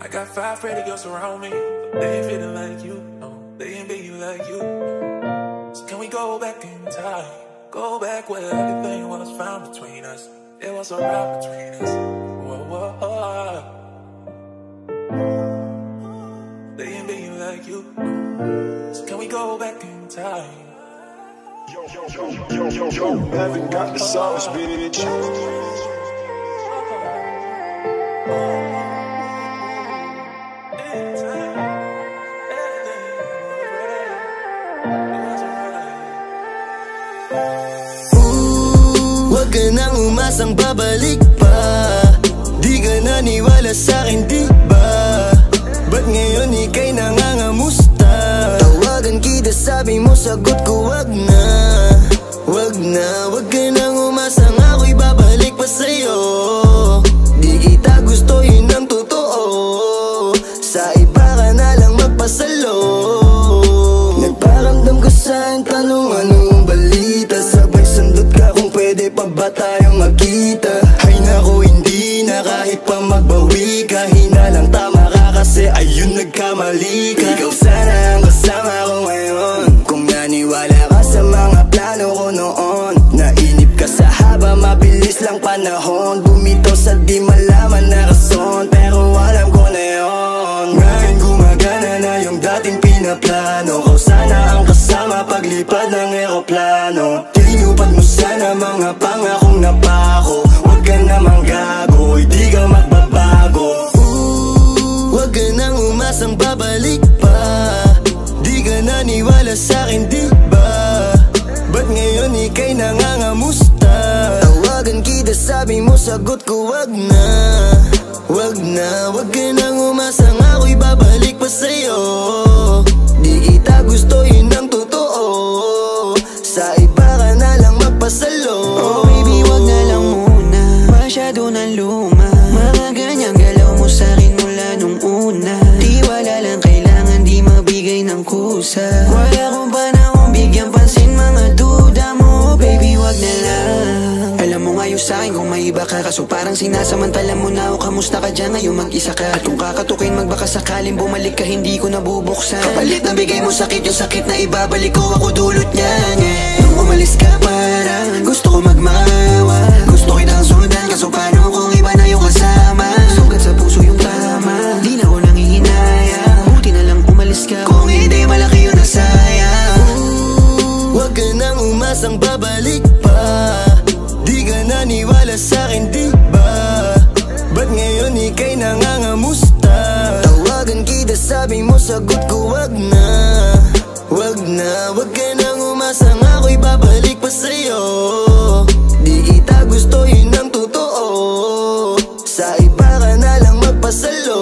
I got 5 pretty girls around me, but they ain't feeling like you. No, they ain't being like you. So can we go back in time? Go back where everything was found between us. It was a rap between us. Whoa, whoa, whoa. They ain't being like you. So can we go back in time? Yo, haven't got the sauce, bitch. Wag ka nang umasang babalik pa. Di ka naniwala sa'kin, di ba? Ba't ngayon ika'y nangangamusta? Tawagan kita, sabi mo, sagot ko wag na. Wag na, wag ka nang umasang ako'y babalik pa sa'yo. Di kita gusto, yun ang totoo. Sa iba ka na lang magpasalo. Nagparamdam ko sa'kin, tanong anong balita. Sabay sundot ka kung pwede pa ba tayong magkita. Ay naku, hindi na kahit pa magbawi ka. Hinalang tama ka kasi ayun nagkamali ka. Ikaw sana ang kasama ko ngayon. Kung naniwala ka sa mga plano ko noon. Nainip ka sa haba, mabilis lang panahon. Bumitaw sa di malaman na rason, pero alam ko na yun. Ngayon gumagana na yung dating pinaplano. Kau sana ang kasama paglipad ng eroplano. Tinupad mo sana mga pangakong napako. Huwag ka namang gago, hindi ka magbabago. Huwag ka nang umasang babalik pa. Di ka naniwala sa'kin, di ba? Ba't ngayon ika'y nangangamusta? Tawagan kita, sabi mo, sagot ko wag na. Wag na, wag ka nang umasang ako'y babalik pa sa'yo. Di kita gusto, yun ang totoo. Sa iba ka na lang magpasalo. Oh baby, wag na lang muna. Masyado na luma. Mga ganyang galaw mo sa'kin mula nung una. Di wala lang kailangan, di mabigay ng kusa. Wala kong panahon bigyan pansin mga duda mo. Baby, wag na lang. Alam mo ngayon sa'kin kung may iba ka. Kaso parang sinasamantala mo na o kamusta ka dyan ngayon mag-isa ka. At kung kakatukin magbaka sakaling bumalik ka, hindi ko nabubuksan. Kapalit na bigay mo sakit, yung sakit na ibabalik ko, ako dulot niyan. Nung umalis ka parang gusto ko magmawa. Gusto kitang sundan, kaso paano kung iba na yung kasama? Sugat sa puso yung tama, di na ko nang hihinaya. Buti na lang umalis ka, kung hindi malaki yun na sayang. Huwag ka nang umasang babalik pa. Di ka naniwala sa'kin, di ba? Ba't ngayon ika'y nangangamusta? Tawagan kita, sabi mo, sagot ko wag na. Wag na, wag ka nang umasang ako'y babalik pa sa'yo. Di kita gusto, yun ang totoo. Sa iba ka na lang magpasalo.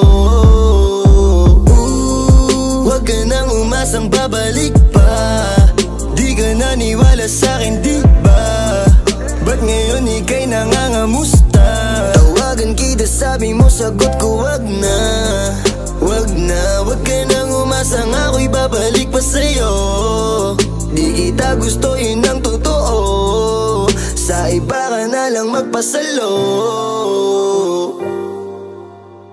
Wag ka nang umasang babalik pa. Di ka naniwala sa'kin, di ba? Ba't ngayon ika'y nangangamusta? Tawagan kita, sabi mo, sagot ko wag na. Wag na, wag ka nang umasang ako'y babalik pa sa'yo. Di kita gusto, yun ang totoo. Sa iba ka na lang magpasalo.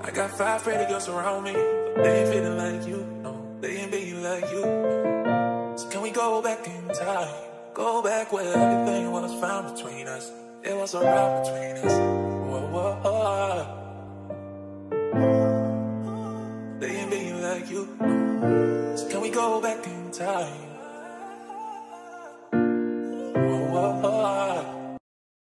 I got 5 pretty girls around me, but they ain't feeling like you. No, they ain't being like you. So can we go back in time? Go back where everything was found between us. It was a rap between us. Whoa, whoa, whoa. They ain't being like you. So can we go back in time?